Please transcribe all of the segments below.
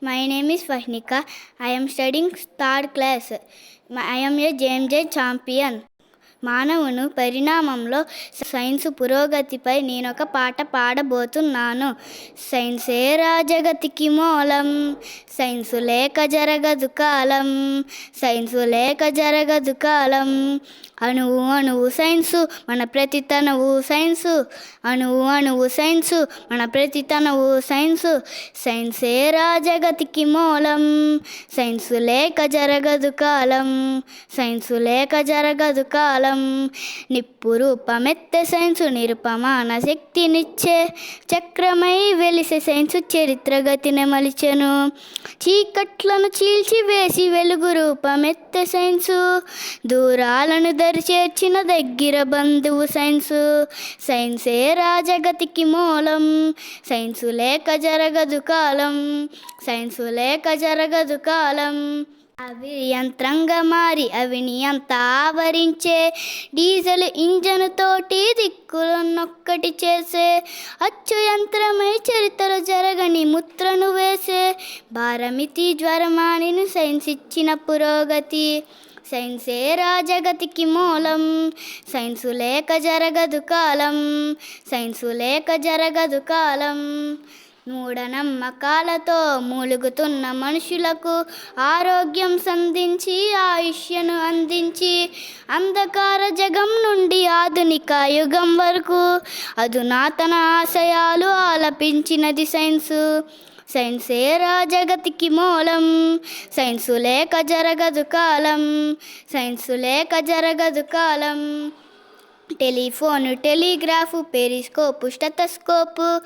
My name is Fahnika. I am studying third class. I am a JMJ champion. మానవుని పరిణామంలో science పురోగతిపై నేనొక పాట పాడబోతున్నాను. సైన్సే రాజగతికి మూలం, సైన్సు లేక జరగదు కాలం, సైన్సు లేక జరగదు కాలం. అణువు అణువు సైన్సు మన ప్రతి తనువు సైన్సు, అణువు అణువు సైన్సు మన ప్రతి తనువు సైన్సు. సైన్సే రాజగతికి మూలం, సైన్సు లేక జరగదు కాలం, సైన్సు లేక జరగదు కాలం. నిప్పు రూపమెత్తే సైన్సు నిరుపమాన శక్తినిచ్చే, చక్రమై వెలిసే సైన్సు చరిత్ర గతిని మలిచెను. చీకట్లను చీల్చి వేసి వెలుగు రూపమెత్తే సైన్సు, దూరాలను దరి చేర్చిన దగ్గర బంధువు సైన్సు. సైన్సే రాజగతికి మూలం, సైన్సు లేక జరగదు కాలం, సైన్సు లేక జరగదు కాలం. అవి యంత్రంగా మారి అవిని అంతా ఆవరించే, డీజిల్ ఇంజన్ తోటి దిక్కులనొక్కటి చేసే, అచ్చు యంత్రమై చరిత్ర జరగని ముద్రను వేసే, భారమితి జ్వరమానిని సైన్స్ ఇచ్చిన పురోగతి. సైన్సే రాజగతికి మూలం, సైన్సు లేక జరగదు కాలం, సైన్సు లేక జరగదు కాలం. మూఢనమ్మకాలతో మూలుగుతున్న మనుషులకు ఆరోగ్యం సంధించి ఆయుష్యను అందించి, అంధకార జగం నుండి ఆధునిక యుగం వరకు అధునాతన ఆశయాలు ఆలపించినది సైన్సు. సైన్సే రాజగతికి మూలం, సైన్సు లేక జరగదు కాలం, సైన్సు లేక జరగదు కాలం. టెలిఫోను, టెలిగ్రాఫు, పెరిస్కోపు, స్టెతస్కోపు,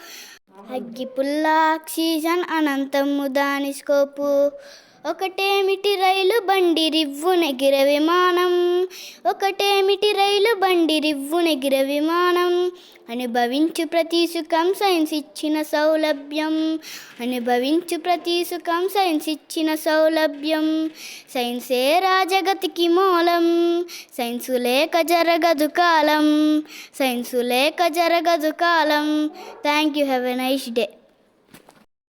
అగ్గిపుల్ల, ఆక్సిజన్, అనంతము దాని స్కోపు. ఒకటేమిటి రైలు బండి రివ్వునెగిర విమానం, ఒకటేమిటి రైలు బండి రివ్వునెగిర విమానం. అనుభవించు ప్రతి సుఖం సైన్స్ ఇచ్చిన సౌలభ్యం, అనుభవించు ప్రతి సుఖం సైన్స్ ఇచ్చిన సౌలభ్యం. సైన్సే రాజగతికి మూలం, సైన్సు లేక జరగదు కాలం, సైన్సు లేక జరగదు కాలం. Thank you. Have a nice day.